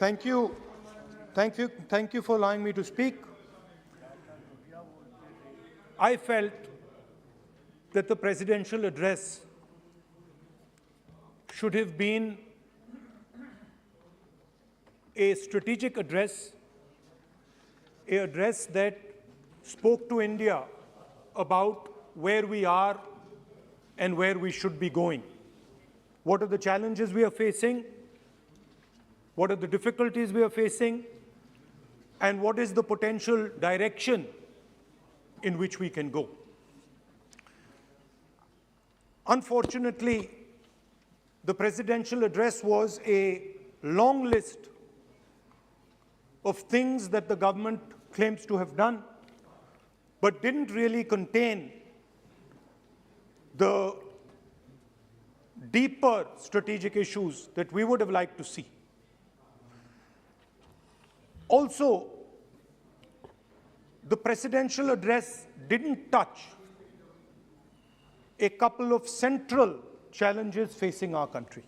Thank you. Thank you for allowing me to speak. I felt that the presidential address should have been a strategic address, an address that spoke to India about where we are and where we should be going. What are the challenges we are facing? What are the difficulties we are facing? And what is the potential direction in which we can go? Unfortunately, the presidential address was a long list of things that the government claims to have done, but didn't really contain the deeper strategic issues that we would have liked to see. Also, the presidential address didn't touch a couple of central challenges facing our country.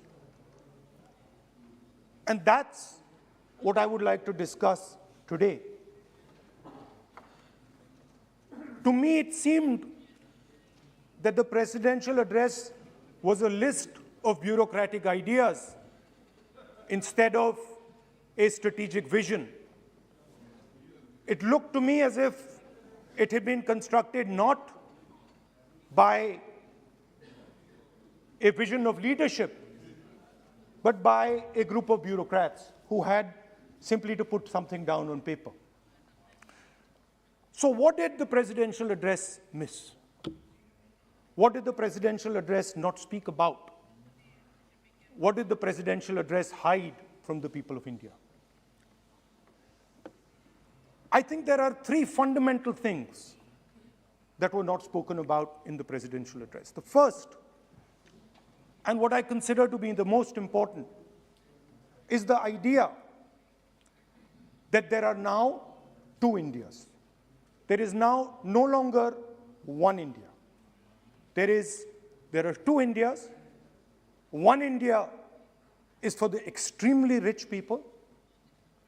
And that's what I would like to discuss today. To me, it seemed that the presidential address was a list of bureaucratic ideas instead of a strategic vision. It looked to me as if it had been constructed not by a vision of leadership, but by a group of bureaucrats who had simply to put something down on paper. So what did the presidential address miss? What did the presidential address not speak about? What did the presidential address hide from the people of India? I think there are three fundamental things that were not spoken about in the presidential address. The first, and what I consider to be the most important, is the idea that there are now two Indias. There is now no longer one India. There are two Indias. One India is for the extremely rich people,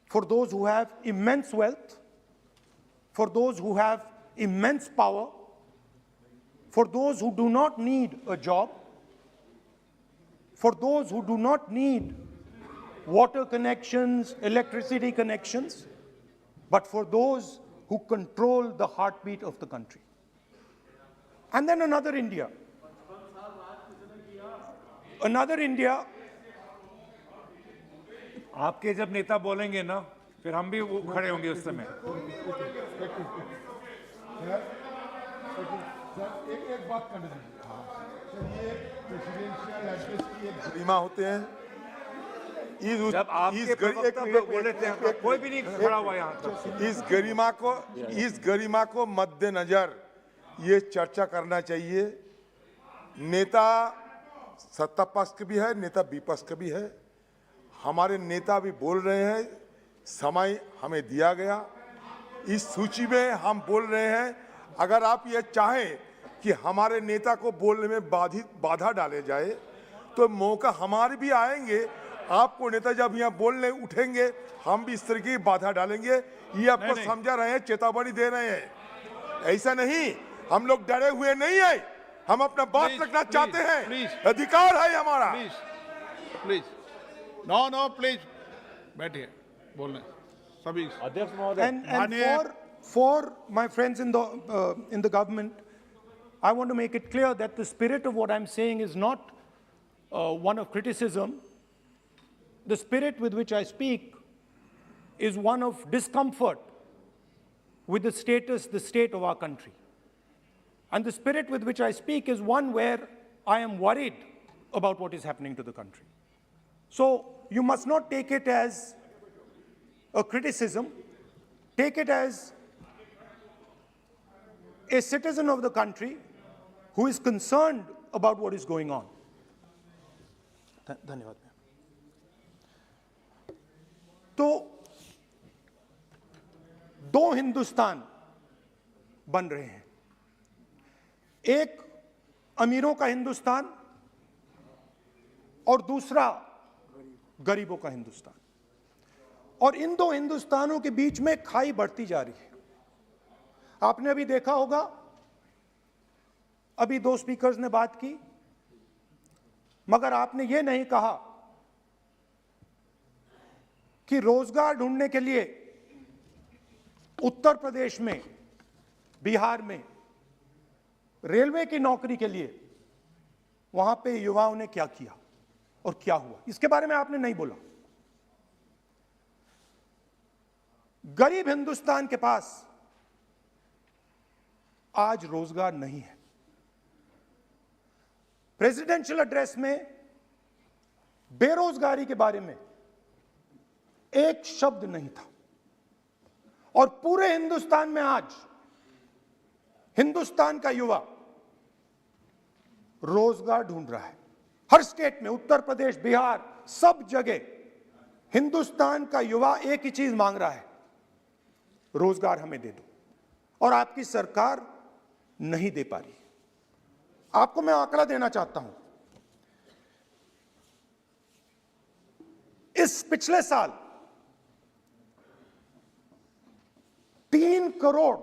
for those who have immense wealth, for those who have immense power, for those who do not need a job, for those who do not need water connections, electricity connections, but for those who control the heartbeat of the country. And then another India. Another India. आपके जब नेता बोलेंगे ना, फिर हम भी खड़े होंगे उस समय। एक बात करने दीजिए। ये प्रेसिडेंशियल एड्रेस की एक गरिमा होते हैं। जब आपके प्रवक्ता बोले थे, कोई भी नहीं खड़ा हुआ यहाँ तक। इस गरिमा को मद्देनजर ये चर्चा करना चाहिए। नेता सत्ता पक्ष के भी है, नेता विपक्ष के भी है। हमारे नेता भी बोल रहे हैं, समय हमें दिया गया, इस सूची में हम बोल रहे हैं। अगर आप ये चाहें कि हमारे नेता को बोलने में बाधा डाले जाए, तो मौका हमारे भी आएंगे। आपको नेता जब यहाँ बोलने उठेंगे, हम भी इस तरह की बाधा डालेंगे। ये आपको समझा रहे हैं, चेतावनी दे रहे हैं। ऐसा नहीं, हम लोग डरे हुए नहीं है, हम अपना बात रखना चाहते हैं, अधिकार है हमारा। प्लीज नो प्लीज बैठिए, बोलने सभी अध्यक्ष महोदय। And for my friends in the government, I want to make it clear that the spirit of what I'm saying is not one of criticism. The spirit with which I speak is one of discomfort with the state of our country. And the spirit with which I speak is one where I am worried about what is happening to the country. So you must not take it as a criticism. Take it as a citizen of the country who is concerned about what is going on. धन्यवाद। तो दो हिंदुस्तान बन रहे हैं, एक अमीरों का हिंदुस्तान और दूसरा गरीबों का हिंदुस्तान। और इन दो हिंदुस्तानों के बीच में खाई बढ़ती जा रही है। आपने अभी देखा होगा, अभी दो स्पीकर्स ने बात की, मगर आपने ये नहीं कहा कि रोजगार ढूंढने के लिए उत्तर प्रदेश में, बिहार में रेलवे की नौकरी के लिए वहां पे युवाओं ने क्या किया और क्या हुआ, इसके बारे में आपने नहीं बोला। गरीब हिंदुस्तान के पास आज रोजगार नहीं है। प्रेसिडेंशियल एड्रेस में बेरोजगारी के बारे में एक शब्द नहीं था, और पूरे हिंदुस्तान में आज हिंदुस्तान का युवा रोजगार ढूंढ रहा है। हर स्टेट में, उत्तर प्रदेश, बिहार, सब जगह हिंदुस्तान का युवा एक ही चीज मांग रहा है, रोजगार हमें दे दो, और आपकी सरकार नहीं दे पा रही। आपको मैं आंकड़ा देना चाहता हूं। इस पिछले साल 3 करोड़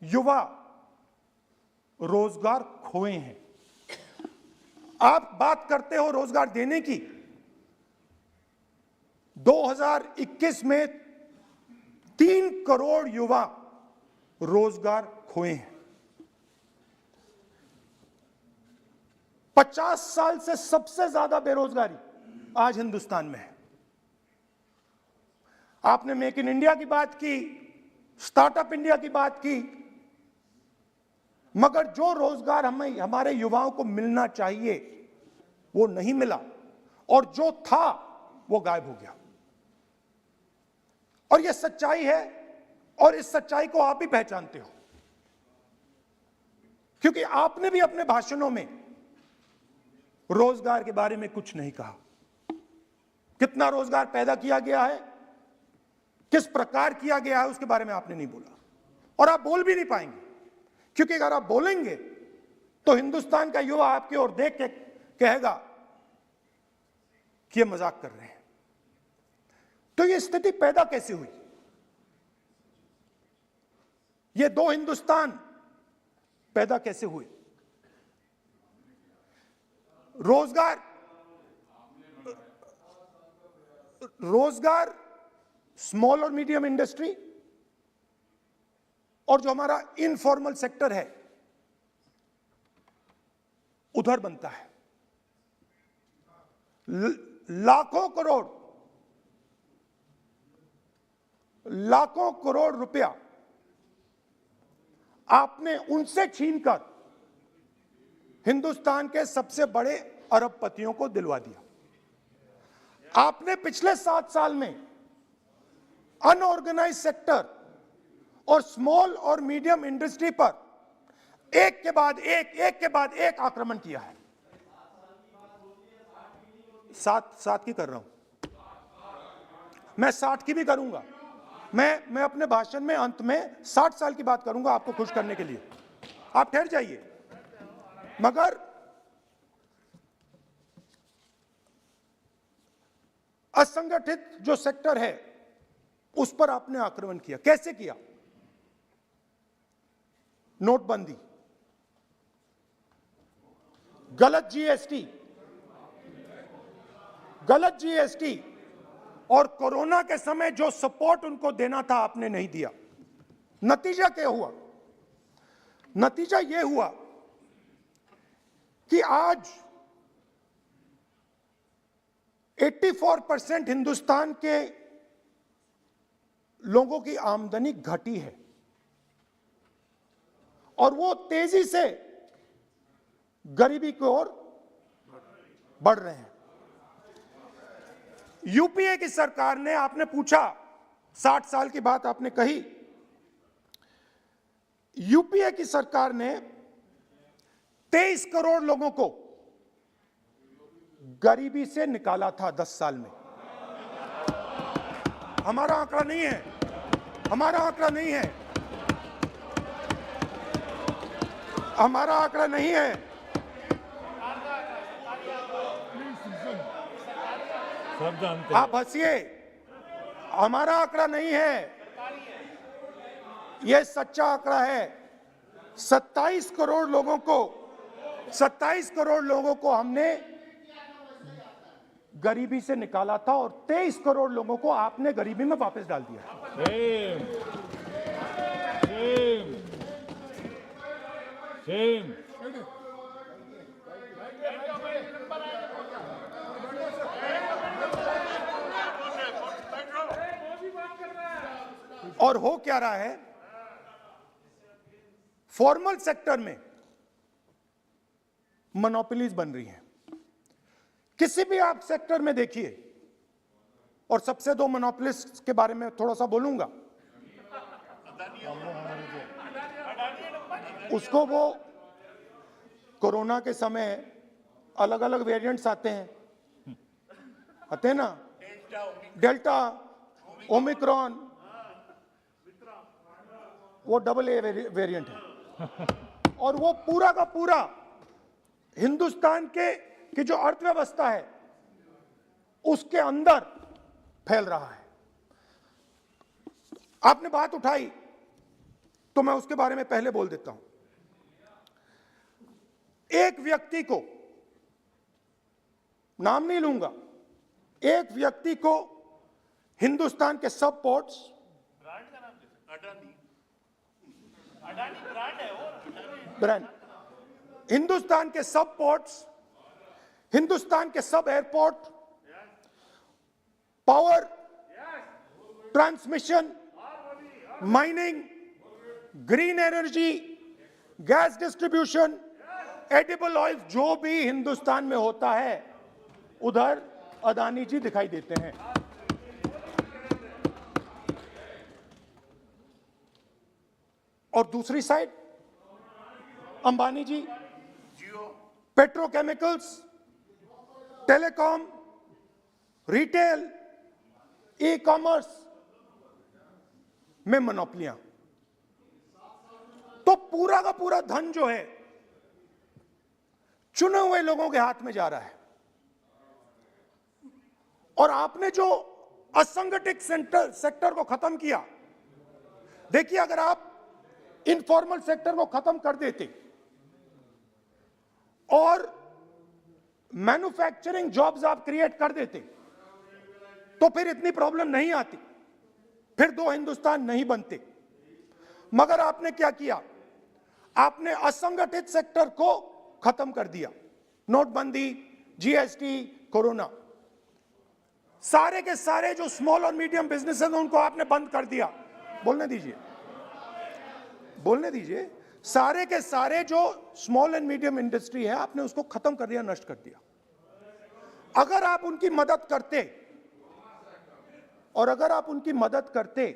युवा रोजगार खोए हैं। आप बात करते हो रोजगार देने की, 2021 में 3 करोड़ युवा रोजगार खोए हैं। 50 साल से सबसे ज्यादा बेरोजगारी आज हिंदुस्तान में है। आपने मेक इन इंडिया की बात की, स्टार्टअप इंडिया की बात की, मगर जो रोजगार हमें, हमारे युवाओं को मिलना चाहिए वो नहीं मिला, और जो था वो गायब हो गया। और ये सच्चाई है, और इस सच्चाई को आप भी पहचानते हो, क्योंकि आपने भी अपने भाषणों में रोजगार के बारे में कुछ नहीं कहा। कितना रोजगार पैदा किया गया है, किस प्रकार किया गया है, उसके बारे में आपने नहीं बोला, और आप बोल भी नहीं पाएंगे, क्योंकि अगर आप बोलेंगे तो हिंदुस्तान का युवा आपकी ओर देख के कहेगा कि ये मजाक कर रहे हैं। तो ये स्थिति पैदा कैसे हुई? ये दो हिंदुस्तान पैदा कैसे हुए? रोजगार स्मॉल और मीडियम इंडस्ट्री और जो हमारा इनफॉर्मल सेक्टर है उधर बनता है। लाखों करोड़ रुपया आपने उनसे छीनकर हिंदुस्तान के सबसे बड़े अरबपतियों को दिलवा दिया। आपने पिछले 7 साल में अनऑर्गेनाइज्ड सेक्टर और स्मॉल और मीडियम इंडस्ट्री पर एक के बाद एक आक्रमण किया है। 7 की कर रहा हूं, मैं 60 की भी करूंगा। मैं अपने भाषण में अंत में 60 साल की बात करूंगा आपको खुश करने के लिए। आप ठहर जाइए। मगर असंगठित जो सेक्टर है उस पर आपने आक्रमण किया। कैसे किया? नोटबंदी, गलत जीएसटी और कोरोना के समय जो सपोर्ट उनको देना था आपने नहीं दिया। नतीजा क्या हुआ? नतीजा यह हुआ कि आज 84% हिंदुस्तान के लोगों की आमदनी घटी है और वो तेजी से गरीबी की ओर बढ़ रहे हैं। यूपीए की सरकार ने, आपने पूछा 60 साल की बात आपने कही, यूपीए की सरकार ने 23 करोड़ लोगों को गरीबी से निकाला था 10 साल में। हमारा आंकड़ा नहीं है, हमारा आंकड़ा नहीं है, हमारा आंकड़ा नहीं है। सब जानते हैं। आप हंसिए, हमारा आंकड़ा नहीं है, यह सच्चा आंकड़ा है। 27 करोड़ लोगों को हमने गरीबी से निकाला था और 23 करोड़ लोगों को आपने गरीबी में वापस डाल दिया। Same same same. और हो क्या रहा है, फॉर्मल सेक्टर में मोनोपोलीज बन रही हैं। किसी भी आप सेक्टर में देखिए, और सबसे दो मोनोपोलिस्ट के बारे में थोड़ा सा बोलूंगा। उसको वो कोरोना के समय अलग अलग वेरिएंट्स आते हैं ना, डेल्टा, ओमिक्रॉन, वो AA वेरिएंट है। और वो पूरा का पूरा हिंदुस्तान की जो अर्थव्यवस्था है उसके अंदर फैल रहा है। आपने बात उठाई तो मैं उसके बारे में पहले बोल देता हूं। एक व्यक्ति को, नाम नहीं लूंगा, एक व्यक्ति को हिंदुस्तान के सब पोर्ट्स, ब्रांड, हिंदुस्तान के सब पोर्ट्स, हिंदुस्तान के सब airport, power, transmission, mining, green energy, gas distribution, edible oil, जो भी हिंदुस्तान में होता है उधर अदानी जी दिखाई देते हैं। और दूसरी side Ambani ji petrochemicals, telecom, retail, e commerce में मोनोपोलियां। तो पूरा का पूरा धन जो है चुने हुए लोगों के हाथ में जा रहा है। और आपने जो असंगठित सेक्टर को खत्म किया, देखिए अगर आप इनफॉर्मल सेक्टर को खत्म कर देते और मैन्युफैक्चरिंग जॉब्स आप क्रिएट कर देते तो फिर इतनी प्रॉब्लम नहीं आती, फिर दो हिंदुस्तान नहीं बनते। मगर आपने क्या किया, आपने असंगठित सेक्टर को खत्म कर दिया। नोटबंदी, GST, कोरोना, सारे के सारे जो स्मॉल और मीडियम बिजनेसेस हैं उनको आपने बंद कर दिया। बोलने दीजिए, सारे के सारे जो स्मॉल एंड मीडियम इंडस्ट्री है आपने उसको खत्म कर दिया, नष्ट कर दिया। अगर आप उनकी मदद करते,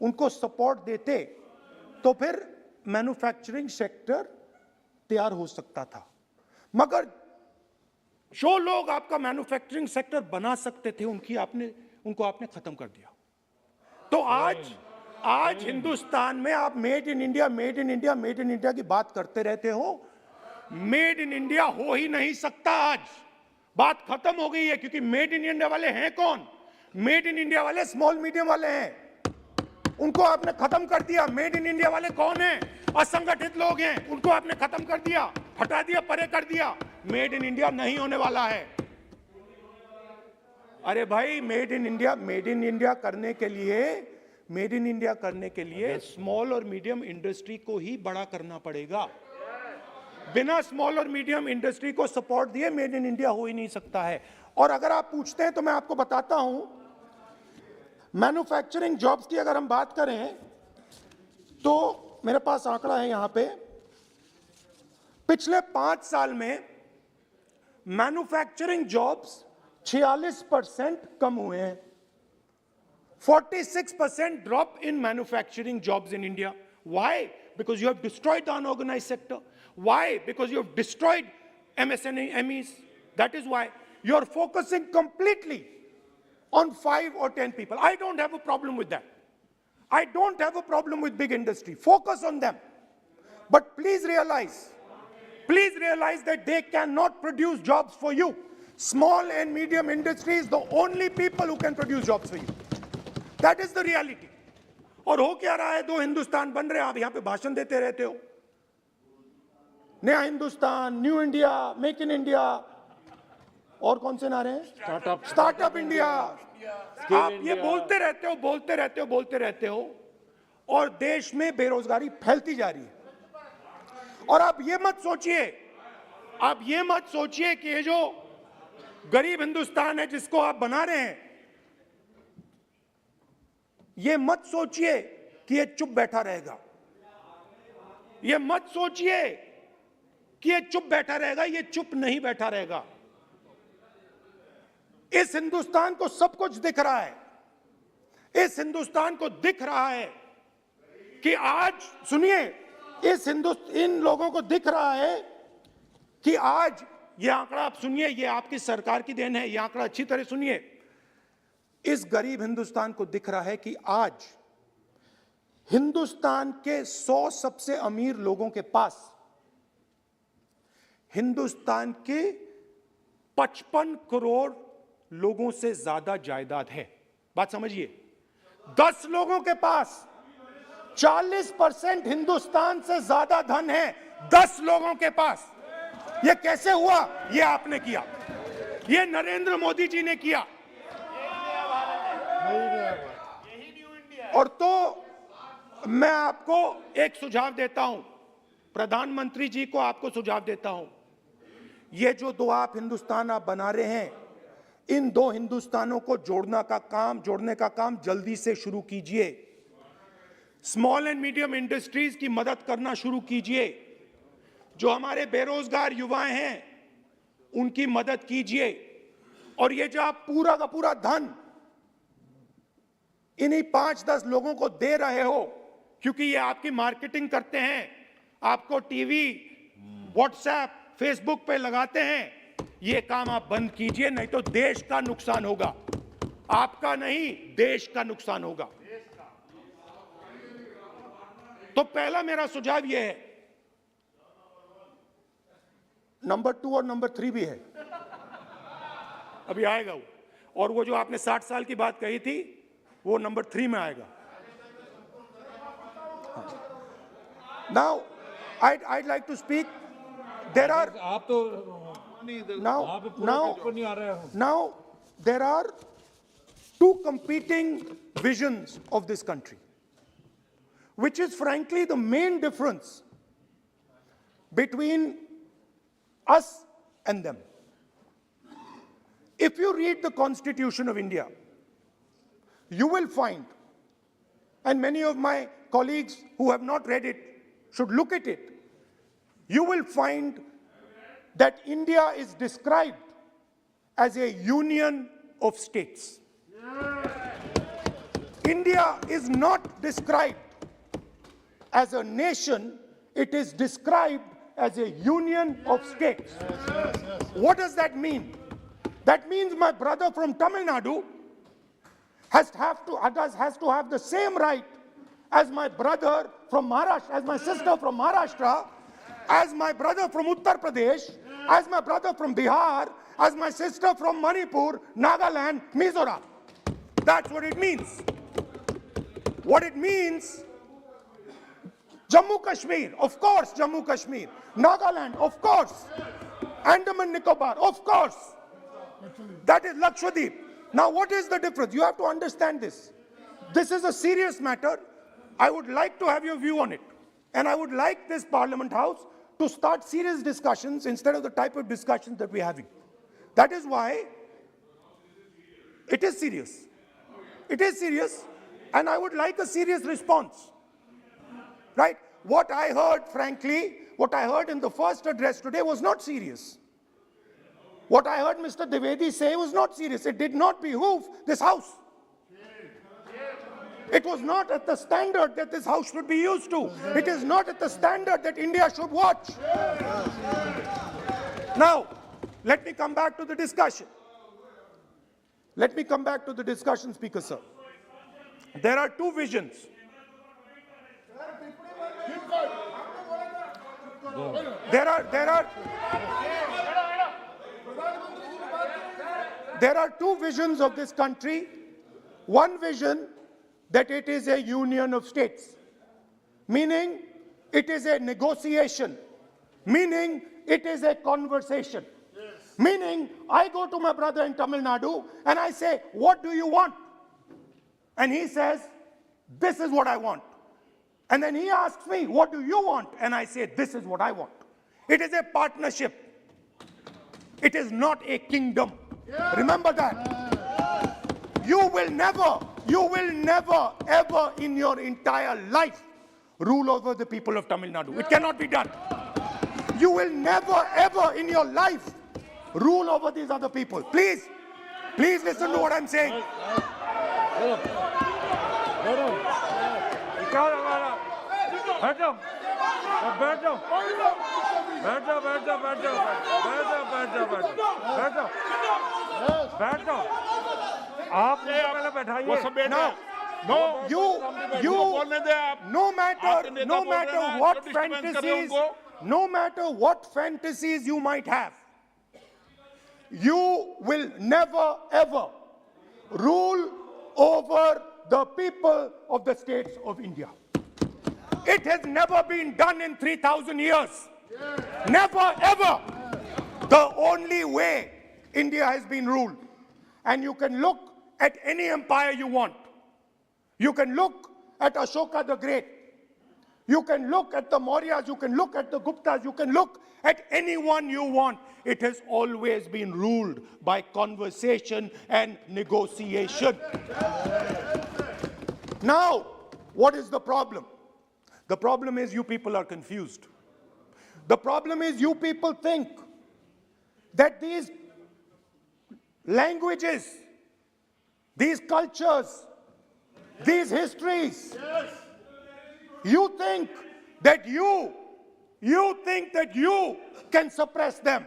उनको सपोर्ट देते तो फिर मैन्युफैक्चरिंग सेक्टर तैयार हो सकता था। मगर जो लोग आपका मैन्युफैक्चरिंग सेक्टर बना सकते थे उनको आपने खत्म कर दिया। तो आज हिंदुस्तान में आप मेड इन इंडिया की बात करते रहते हो। मेड इन इंडिया हो ही नहीं सकता। आज बात खत्म हो गई है, क्योंकि मेड इन इंडिया वाले हैं कौन? मेड इन इंडिया वाले स्मॉल मीडियम वाले हैं, उनको आपने खत्म कर दिया। मेड इन इंडिया वाले कौन हैं? असंगठित लोग हैं, उनको आपने खत्म कर दिया, हटा दिया, परे कर दिया। मेड इन इंडिया नहीं होने वाला है। अरे भाई, मेड इन इंडिया करने के लिए स्मॉल और मीडियम इंडस्ट्री को ही बड़ा करना पड़ेगा। बिना स्मॉल और मीडियम इंडस्ट्री को सपोर्ट दिए मेड इन इंडिया हो ही नहीं सकता है। और अगर आप पूछते हैं तो मैं आपको बताता हूं, मैन्युफैक्चरिंग जॉब्स की अगर हम बात करें तो मेरे पास आंकड़ा है यहां पे। पिछले 5 साल में मैन्युफैक्चरिंग जॉब्स 46% कम हुए हैं। 46% drop in manufacturing jobs in India. Why? Because you have destroyed the unorganized sector. Why? Because you have destroyed MSMEs. That is why you are focusing completely on 5 or 10 people. I don't have a problem with that. I don't have a problem with big industry. Focus on them. But please realize that they cannot produce jobs for you. Small and medium industry is the only people who can produce jobs for you. That is the reality. और हो क्या रहा है, दो हिंदुस्तान बन रहे हैं, आप यहां पे भाषण देते रहते हो, नया Hindustan, new India, make in India, और कौन से नारे हैं, स्टार्टअप इंडिया। आप ये बोलते रहते हो और देश में बेरोजगारी फैलती जा रही है। और आप ये मत सोचिए कि ये जो गरीब हिंदुस्तान है जिसको आप बना रहे हैं, ये मत सोचिए कि ये चुप बैठा रहेगा। ये मत सोचिए कि ये चुप बैठा रहेगा, ये चुप नहीं बैठा रहेगा। इस हिंदुस्तान को सब कुछ दिख रहा है। इस हिंदुस्तान को दिख रहा है कि आज, सुनिए, इन लोगों को दिख रहा है कि आज ये आंकड़ा, आप सुनिए, ये आपकी सरकार की देन है, ये आंकड़ा अच्छी तरह सुनिए। इस गरीब हिंदुस्तान को दिख रहा है कि आज हिंदुस्तान के 100 सबसे अमीर लोगों के पास हिंदुस्तान के 55 करोड़ लोगों से ज्यादा जायदाद है। बात समझिए, 10 लोगों के पास 40% हिंदुस्तान से ज्यादा धन है, 10 लोगों के पास। यह कैसे हुआ? यह आपने किया, यह नरेंद्र मोदी जी ने किया। और तो मैं आपको एक सुझाव देता हूं, प्रधानमंत्री जी को आपको सुझाव देता हूं, ये जो दो आप हिंदुस्तान आप बना रहे हैं, इन दो हिंदुस्तानों को जोड़ने का काम जल्दी से शुरू कीजिए। स्मॉल एंड मीडियम इंडस्ट्रीज की मदद करना शुरू कीजिए। जो हमारे बेरोजगार युवाएं हैं उनकी मदद कीजिए। और ये जो आप पूरा का पूरा धन इन्हीं 5-10 लोगों को दे रहे हो, क्योंकि ये आपकी मार्केटिंग करते हैं, आपको टीवी, व्हाट्सएप, फेसबुक पे लगाते हैं, ये काम आप बंद कीजिए, नहीं तो देश का नुकसान होगा। आपका नहीं, देश का नुकसान होगा। तो पहला मेरा सुझाव यह है। नंबर 2 और नंबर 3 भी है, अभी आएगा वो। और वो जो आपने 60 साल की बात कही थी, वो नंबर 3 में आएगा। Now, I'd like to speak. There are आप तो now there are 2 competing visions of this country, which is frankly the main difference between us and them. If you read the Constitution of India, you will find, and many of my colleagues who have not read it should look at it, you will find that India is described as a union of states. India is not described as a nation, it is described as a union of states. What does that mean? That means my brother from Tamil Nadu has to have the same right as my brother from Maharashtra, as my sister from Maharashtra, as my brother from Uttar Pradesh, as my brother from Bihar, as my sister from Manipur, Nagaland, Mizoram. That's what it means. What it means, Jammu Kashmir, of course, Jammu Kashmir. Nagaland, of course. Andaman Nicobar, of course. That is Lakshadweep. Now, what is the difference? You have to understand this. This is a serious matter. I would like to have your view on it. And I would like this Parliament House to start serious discussions instead of the type of discussions that we're having. That is why it is serious. It is serious, and I would like a serious response. Right? What I heard, frankly, what I heard in the first address today was not serious. What I heard Mr. Dwivedi say was not serious. It did not behoove this House. It was not at the standard that this House should be used to. It is not at the standard that India should watch. Now, let me come back to the discussion. Let me come back to the discussion, Speaker Sir. There are 2 visions. There are there are two visions of this country. One vision that it is a union of states, meaning it is a negotiation, meaning it is a conversation. Meaning, I go to my brother in Tamil Nadu and I say, what do you want? And he says, this is what I want. And then he asks me, what do you want? And I say, this is what I want. It is a partnership. It is not a kingdom. Remember that. You will never, ever in your entire life rule over the people of Tamil Nadu. It cannot be done. You will never, ever in your life rule over these other people. Please listen to what I'm saying. Now, no matter what fantasies you might have, you will never ever rule over the people of the states of India. It has never been done in 3,000 years. Never ever. The only way India has been ruled. And you can look at any empire you want. You can look at Ashoka the Great. You can look at the Mauryas, you can look at the Guptas, you can look at anyone you want. It has always been ruled by conversation and negotiation. Now, what is the problem? The problem is you people are confused. The problem is you people think that these languages, these cultures, these histories, you think that you can suppress them.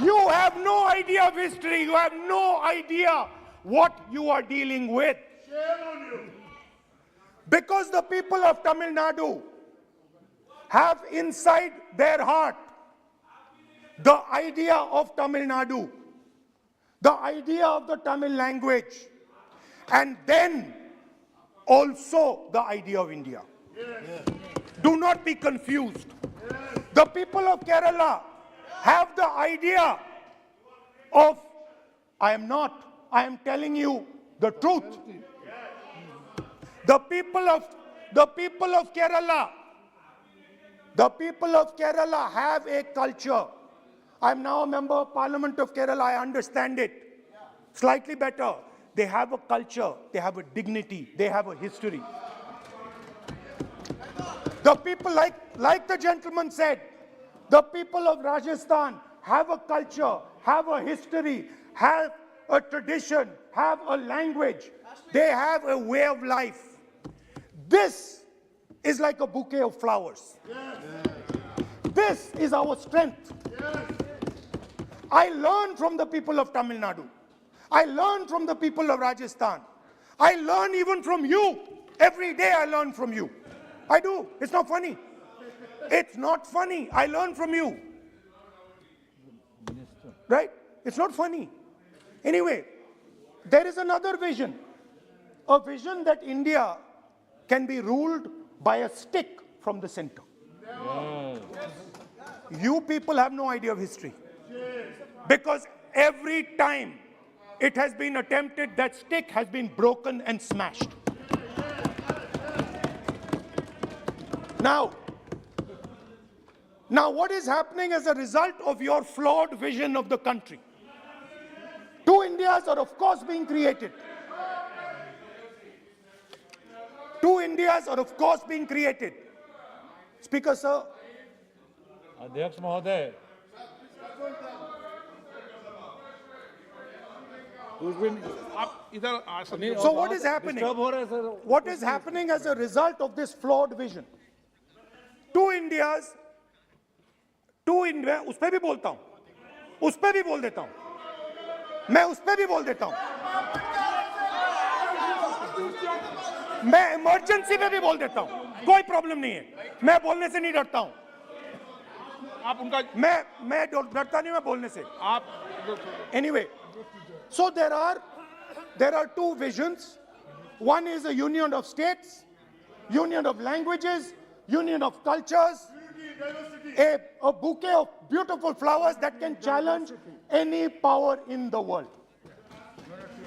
You have no idea of history. You have no idea what you are dealing with. Because the people of Tamil Nadu have inside their heart the idea of Tamil Nadu, the idea of the Tamil language, and then also the idea of India. Do not be confused. The people of Kerala have the idea of, I am telling you the truth. The people of Kerala have a culture. I am now a member of Parliament of Kerala. I understand it slightly better. They have a culture, they have a dignity, they have a history. The people, like the gentleman said, the people of Rajasthan have a culture, have a history, have a tradition, have a language. They have a way of life. This is like a bouquet of flowers. This is our strength. I learn from the people of Tamil Nadu. I learn from the people of Rajasthan. I learn even from you. Every day I learn from you. I do. It's not funny. It's not funny. I learn from you. Right? It's not funny. Anyway, there is another vision. A vision that India can be ruled by a stick from the center. You people have no idea of history. Because every time it has been attempted, that stick has been broken and smashed. Now what is happening as a result of your flawed vision of the country? Two Indias are of course being created. Two Indias are of course being created. Speaker, sir. अध्यक्ष महोदय, So what is happening? What is happening as a result of this flawed vision? Two Indias, उस पे भी बोलता हूं, उस पे भी बोल देता हूं, मैं उस पे भी बोल देता हूं, मैं इमरजेंसी में भी बोल देता हूं, कोई प्रॉब्लम नहीं है, मैं बोलने से नहीं डरता हूं, आप उनका मैं डरता नहीं, मैं बोलने से, आप Anyway, so there are two visions. One is a union of states, union of languages, union of cultures, a bouquet of beautiful flowers that can challenge any power in the world.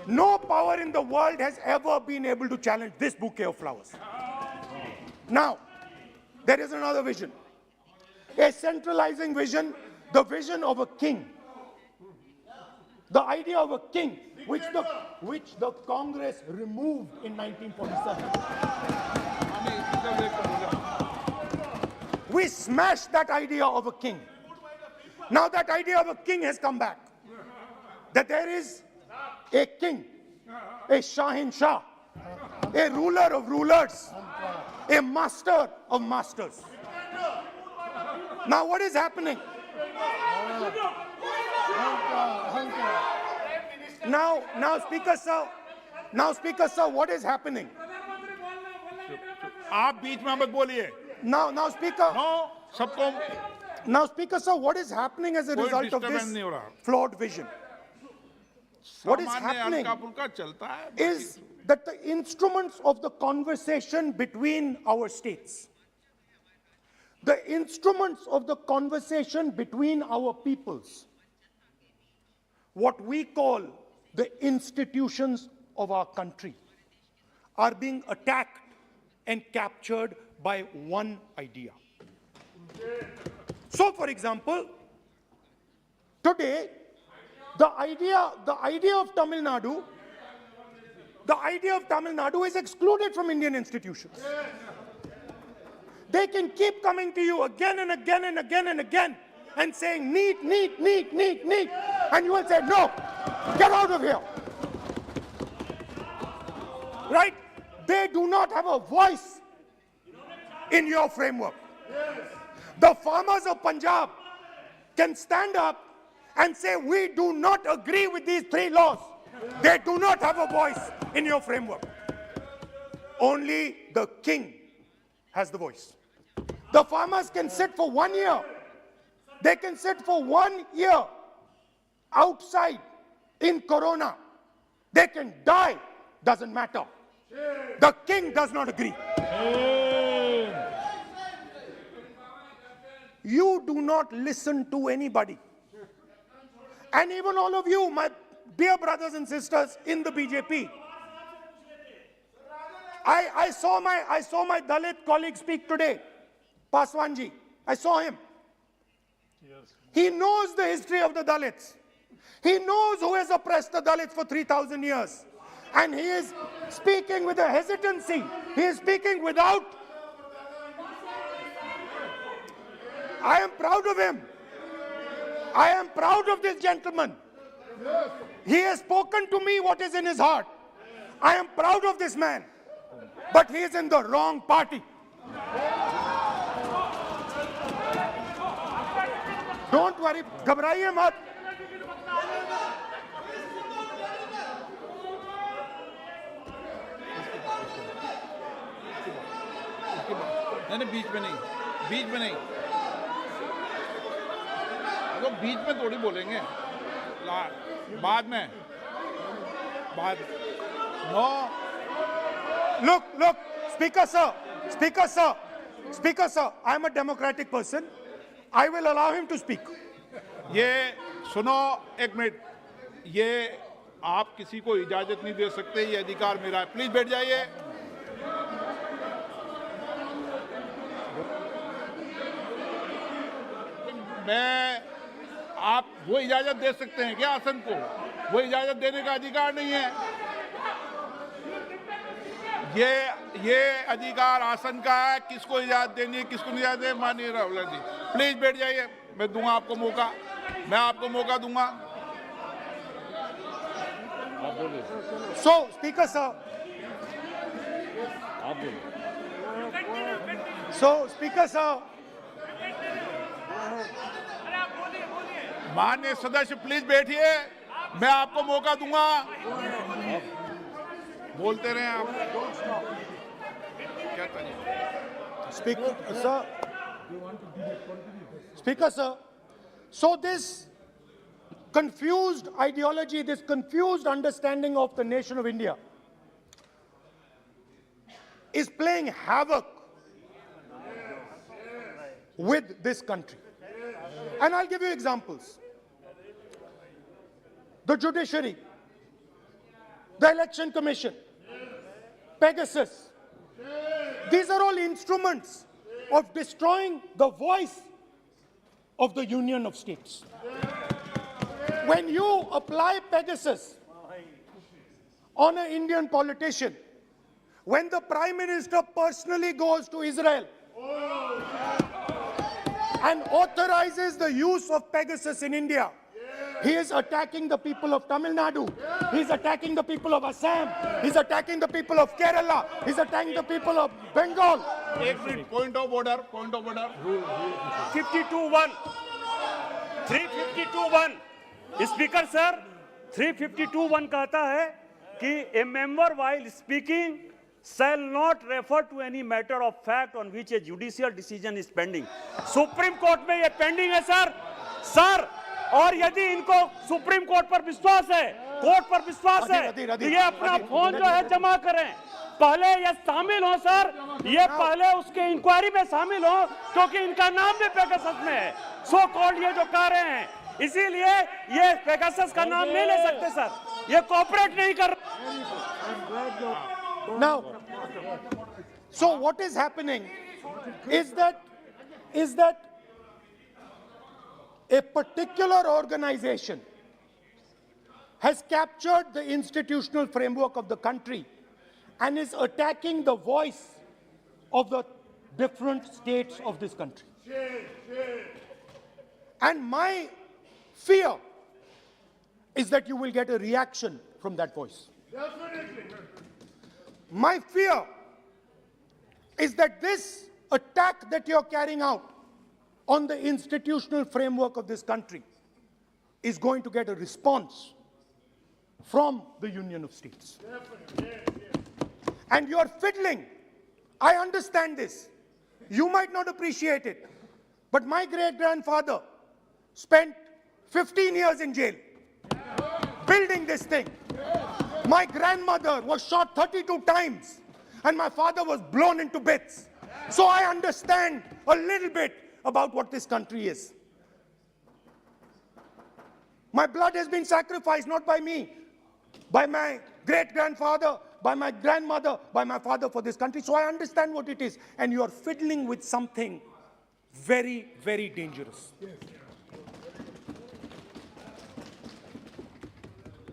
No power in the world has ever been able to challenge this bouquet of flowers. Now, there is another vision, a centralizing vision, the vision of a king. The idea of a king, which the Congress removed in 1947. We smashed that idea of a king. Now that idea of a king has come back. That there is a king, a Shahin Shah, a ruler of rulers, a master of masters. Now what is happening? Now, Speaker Sir, what is happening? आप बीच में मत बोलिए. Now, Speaker. No, सबको. Now, Speaker Sir, what is happening as a result of this flawed vision? What is happening is that the instruments of the conversation between our states, the instruments of the conversation between our peoples, what we call the institutions of our country, are being attacked and captured by one idea. So, for example, today, the idea of Tamil Nadu is excluded from Indian institutions. They can keep coming to you again and again and again and again and saying, need, and you will say, no, get out of here. Right? They do not have a voice in your framework. The farmers of Punjab can stand up and say, we do not agree with these 3 laws. They do not have a voice in your framework. Only the king has the voice. The farmers can sit for 1 year. They can sit for 1 year outside in Corona. They can die, doesn't matter. The king does not agree. You do not listen to anybody. And even all of you, my dear brothers and sisters in the BJP, I saw my Dalit colleague speak today, Paswanji. I saw him. He knows the history of the Dalits. He knows who has oppressed the Dalits for 3,000 years. And he is speaking with a hesitancy. He is speaking without. I am proud of him. I am proud of this gentleman. He has spoken to me what is in his heart. I am proud of this man. But he is in the wrong party. Don't worry, घबराइए मत. नहीं, बीच में नहीं. तो बीच में थोड़ी बोलेंगे. बाद में. No. Look, Speaker Sir, I am a democratic person. I will allow him to speak. ये सुनो एक मिनट. ये आप किसी को इजाजत नहीं दे सकते. ये अधिकार मेरा है. प्लीज बैठ जाइए. मैं आप वो इजाजत दे सकते हैं क्या आसन को? वो इजाजत देने का अधिकार नहीं है. ये अधिकार आसन का है. किसको इजाजत देनी है, किसको नहीं इजाजत देनी. माननीय राहुल गांधी, प्लीज बैठ जाइए. मैं दूंगा आपको मौका. मैं आपको मौका दूंगा. So, Speaker Sir. So, Speaker Sir. माननीय सदस्य प्लीज बैठिए. मैं आपको मौका दूंगा. बोलते रहे आप. Speaker Sir, so this confused ideology, this confused understanding of the nation of India is playing havoc with this country. And I'll give you examples. The judiciary, the election commission, Pegasus. These are all instruments of destroying the voice of the Union of States. When you apply Pegasus on an Indian politician, when the Prime Minister personally goes to Israel and authorizes the use of Pegasus in India, he is attacking the people of Tamil Nadu. He's attacking the people of Assam. He's attacking the people of Kerala. He's attacking the people of Bengal. एक minute, point of order. 52(1). 352(1). Speaker sir, 352(1) कहता है कि a member while speaking shall not refer to any matter of fact on which a judicial decision is pending. Supreme court में ये pending है sir, और यदि इनको सुप्रीम कोर्ट पर विश्वास है, कोर्ट पर विश्वास है, तो ये अपना फोन जो है जमा करें, पहले ये शामिल हो सर, ये पहले उसके इंक्वायरी में शामिल हो, क्योंकि इनका नाम भी पेगासस में है, सो कॉल्ड ये जो कह रहे हैं, इसीलिए ये पेगासस का नाम नहीं ले सकते सर, ये कोऑपरेट नहीं कर। Now, so what is happening is that a particular organization has captured the institutional framework of the country and is attacking the voice of the different states of this country. And my fear is that you will get a reaction from that voice. My fear is that this attack that you're carrying out on the institutional framework of this country is going to get a response from the Union of States. And you're fiddling. I understand this. You might not appreciate it, but my great-grandfather spent 15 years in jail building this thing. My grandmother was shot 32 times, and my father was blown into bits. So I understand a little bit about what this country is. My blood has been sacrificed, not by me, by my great-grandfather, by my grandmother, by my father for this country. So I understand what it is. And you are fiddling with something very, very dangerous.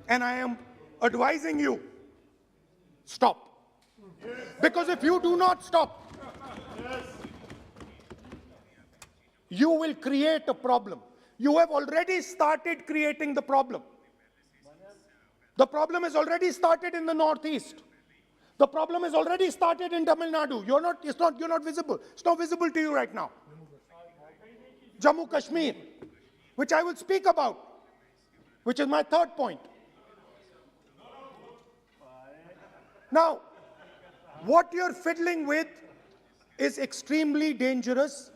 And I am advising you, stop. Because if you do not stop, you will create a problem. You have already started creating the problem. The problem has already started in the northeast. The problem has already started in Tamil Nadu. You're not visible. It's not visible to you right now. Jammu Kashmir, which I will speak about, which is my third point. Now, what you're fiddling with is extremely dangerous,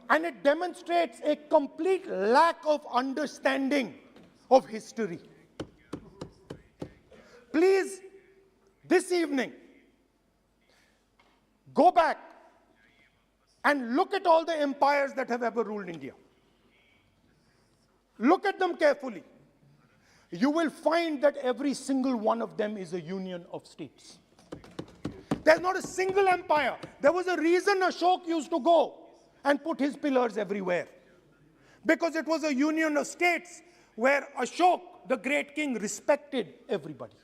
and it demonstrates a complete lack of understanding of history. Please, this evening, go back and look at all the empires that have ever ruled India. Look at them carefully. You will find that every single one of them is a union of states. There's not a single empire. There was a reason Ashok used to go and put his pillars everywhere, because it was a union of states where Ashok, the great king, respected everybody.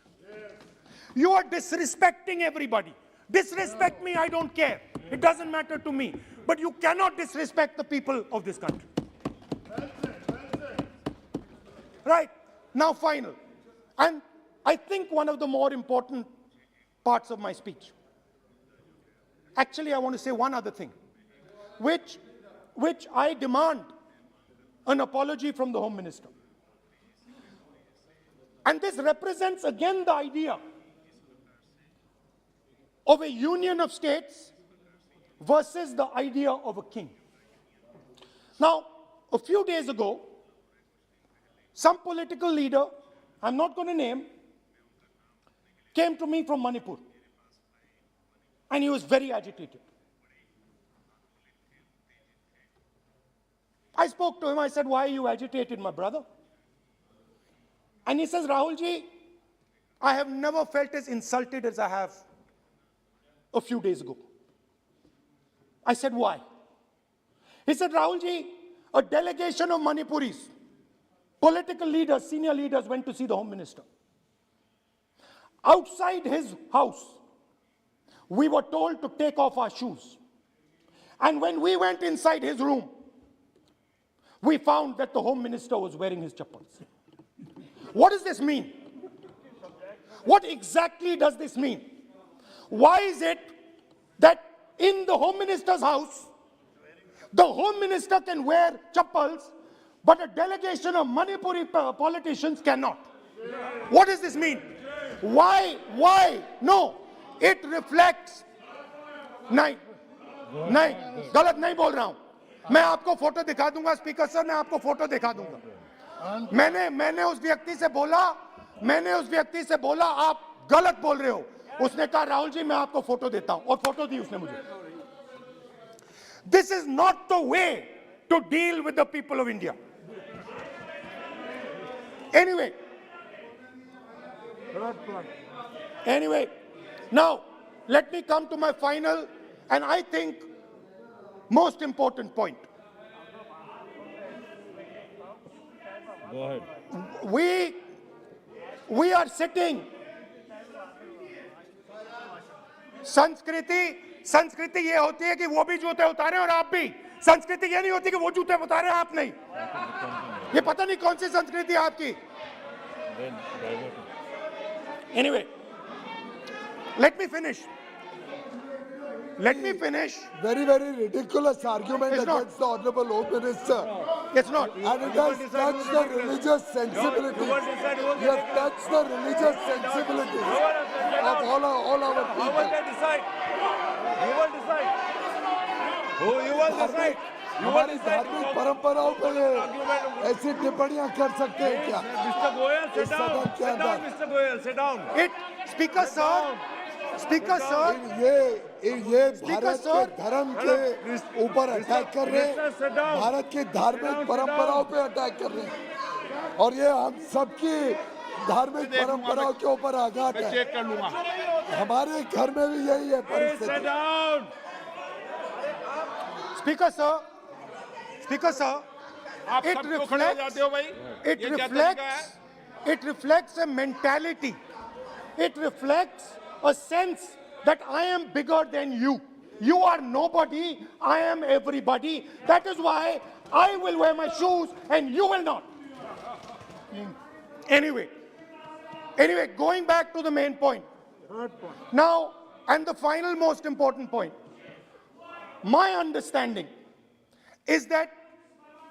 You are disrespecting everybody. Disrespect me, I don't care. It doesn't matter to me. But you cannot disrespect the people of this country. Right. Now, final. And I think one of the more important parts of my speech. Actually, I want to say one other thing, which I demand an apology from the Home Minister. And this represents again the idea of a union of states versus the idea of a king. Now, a few days ago, some political leader, I'm not going to name, came to me from Manipur. And he was very agitated. I spoke to him, I said, why are you agitated, my brother? And he says, Rahul ji, I have never felt as insulted as I have a few days ago. I said, why? He said, Rahul ji, a delegation of Manipuris, political leaders, senior leaders went to see the Home Minister. Outside his house, we were told to take off our shoes. And when we went inside his room, we found that the Home Minister was wearing his chappals. What does this mean? What exactly does this mean? Why is it that in the Home Minister's house, the Home Minister can wear chappals, but a delegation of Manipuri politicians cannot? What does this mean? Why? No, it reflects. नहीं, गलत नहीं बोल रहा हूं. मैं आपको photo दिखा दूंगा स्पीकर सर, मैं आपको फोटो दिखा दूंगा. मैंने उस व्यक्ति से बोला आप गलत बोल रहे हो. उसने कहा राहुल जी मैं आपको फोटो देता हूं, और फोटो दी उसने मुझे. This is not the way to deal with the people of India. Anyway, now let me come to my final and I think most important point. Go ahead. We are sitting. संस्कृति ये होती है कि वो भी जूते उतारे और आप भी. संस्कृति ये नहीं होती कि वो जूते उतारे आप नहीं. ये पता नहीं कौन सी संस्कृति है आपकी. Anyway, let me finish. Very, very ridiculous argument against the Honorable Home Minister. It's not. And it has touched the religious sensibilities. You have touched the religious sensibilities of all our people. You will decide. हमारी धार्मिक परंपराओं पर ऐसी टिप्पणियां कर सकते हैं क्या? Mr. Goyal, sit down. Sit down, Mr. Goyal, sit down. Speaker sir, ये भारत के धर्म के ऊपर अटैक कर रहे हैं, भारत की धार्मिक परंपराओं पे अटैक कर रहे हैं, और ये हम सबकी धार्मिक परंपराओं के ऊपर आघात है. चेक कर लूंगा. हमारे घर में भी यही है परिस्थिति. Sit down. Speaker sir, आप सब क्यों खड़े हो जाते हो भाई? it reflects a mentality. It reflects a sense that I am bigger than you. You are nobody, I am everybody. That is why I will wear my shoes and you will not. Anyway, going back to the main point. Now, and the final most important point. My understanding is that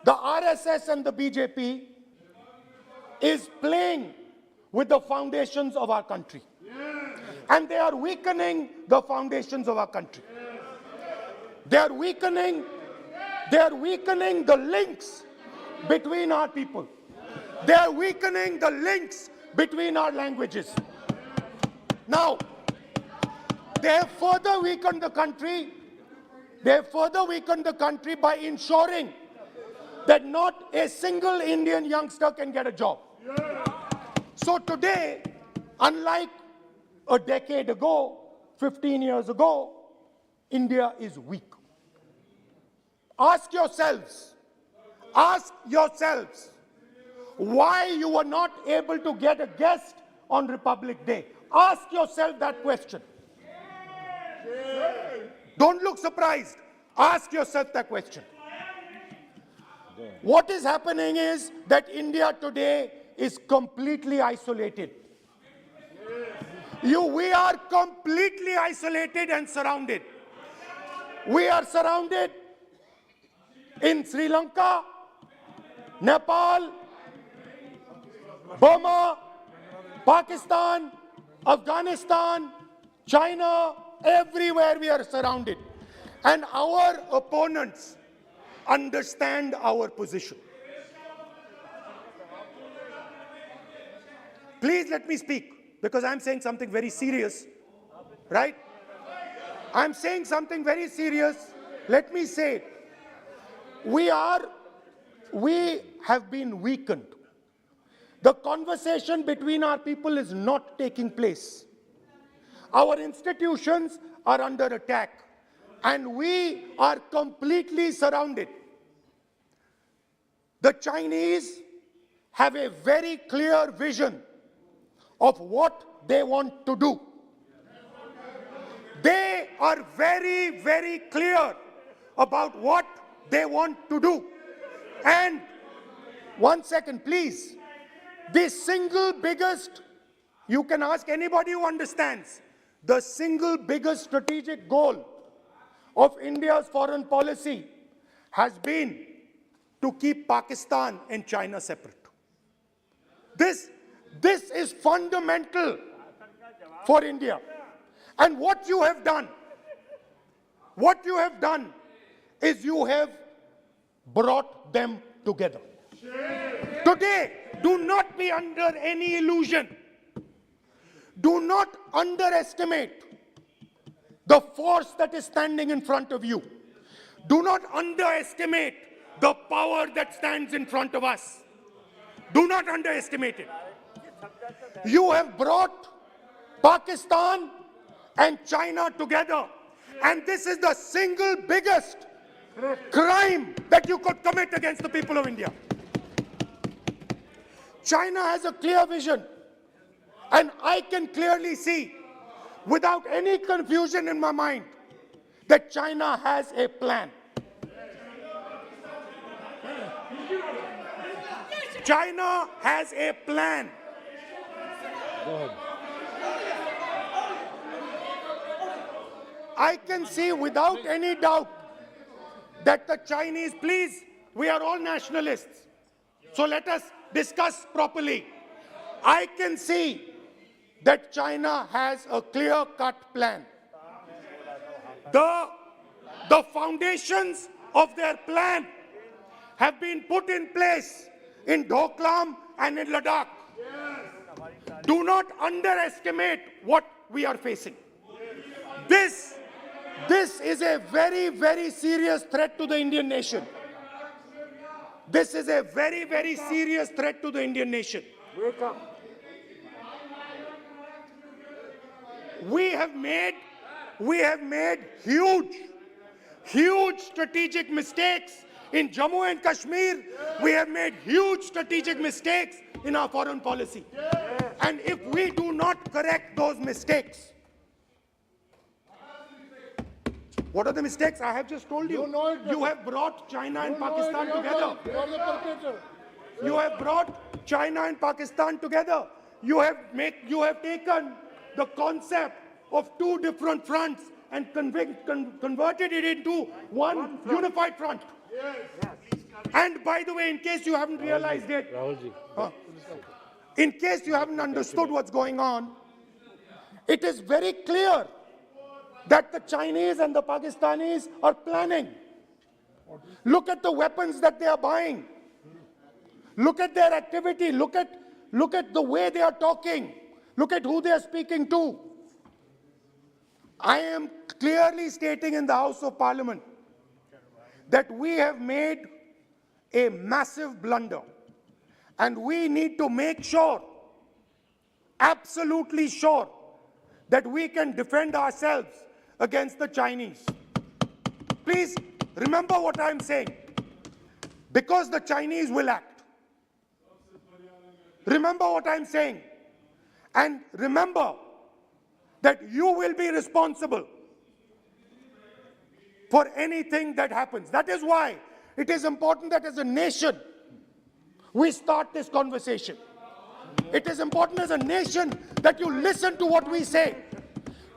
the RSS and the BJP is playing with the foundations of our country. And they are weakening the foundations of our country. They are weakening the links between our people. They are weakening the links between our languages. Now, they have further weakened the country. They have further weakened the country by ensuring that not a single Indian youngster can get a job. So today, unlike a decade ago, 15 years ago, India is weak. Ask yourselves, why you were not able to get a guest on Republic Day. Ask yourself that question. Don't look surprised. Ask yourself that question. What is happening is that India today is completely isolated. We are completely isolated and surrounded. We are surrounded in Sri Lanka, Nepal, Burma, Pakistan, Afghanistan, China, everywhere we are surrounded. And our opponents understand our position. please let me speak, because I'm saying something very serious, right? I'm saying something very serious. Let me say it. We have been weakened. The conversation between our people is not taking place. Our institutions are under attack, and we are completely surrounded. The Chinese have a very clear vision of what they want to do. They are very, very clear about what they want to do. And one second, please. The single biggest, you can ask anybody who understands, the single biggest strategic goal of India's foreign policy has been to keep Pakistan and China separate. This is fundamental for India. And what you have done is you have brought them together. Today, do not be under any illusion. Do not underestimate the force that is standing in front of you. Do not underestimate the power that stands in front of us. Do not underestimate it. You have brought Pakistan and China together, and this is the single biggest crime that you could commit against the people of India. China has a clear vision, and I can clearly see, without any confusion in my mind, that China has a plan. China has a plan. I can see without any doubt that the Chinese, please, we are all nationalists, so let us discuss properly. I can see that China has a clear-cut plan. The foundations of their plan have been put in place in Doklam and in Ladakh. Do not underestimate what we are facing. This is a very, very serious threat to the Indian nation. This is a very, very serious threat to the Indian nation. We have made huge strategic mistakes in Jammu and Kashmir. We have made huge strategic mistakes in our foreign policy. And if we do not correct those mistakes, what are the mistakes? I have just told you. You have brought China and Pakistan together. You have brought China and Pakistan together. You have taken the concept of two different fronts and converted it into one unified front. And by the way, in case you haven't realized it, in case you haven't understood what's going on, it is very clear that the Chinese and the Pakistanis are planning. Look at the weapons that they are buying. Look at their activity. Look at the way they are talking. Look at who they are speaking to. I am clearly stating in the House of Parliament that we have made a massive blunder, and we need to make sure, absolutely sure, that we can defend ourselves against the Chinese. Please remember what I'm saying, because the Chinese will act. Remember what I'm saying, and remember that you will be responsible for anything that happens. That is why it is important that as a nation, we start this conversation. It is important as a nation that you listen to what we say,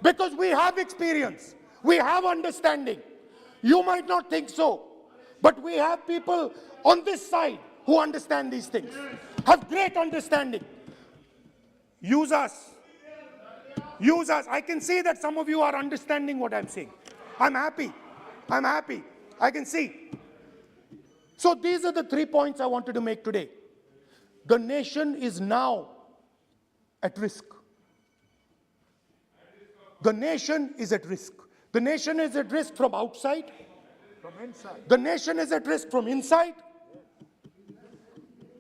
because we have experience, we have understanding. You might not think so, but we have people on this side who understand these things, have great understanding. Use us. Use us. I can see that some of you are understanding what I'm saying. I'm happy. I'm happy. I can see. So these are the 3 points I wanted to make today. The nation is now at risk. The nation is at risk. The nation is at risk from outside. From inside. The nation is at risk from inside.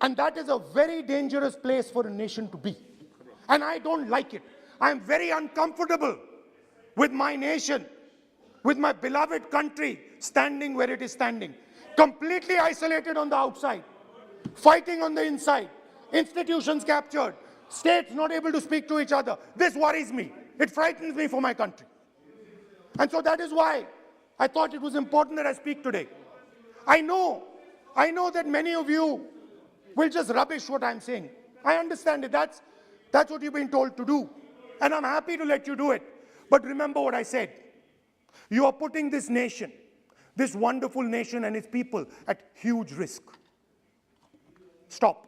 And that is a very dangerous place for a nation to be. And I don't like it. I'm very uncomfortable with my nation, with my beloved country standing where it is standing. Completely isolated on the outside, fighting on the inside, institutions captured, states not able to speak to each other. This worries me. It frightens me for my country. And so that is why I thought it was important that I speak today. I know that many of you will just rubbish what I'm saying. I understand it. That's what you've been told to do. And I'm happy to let you do it. But remember what I said. You are putting this nation, this wonderful nation and its people at huge risk. Stop.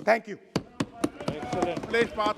Thank you. Please, Pat.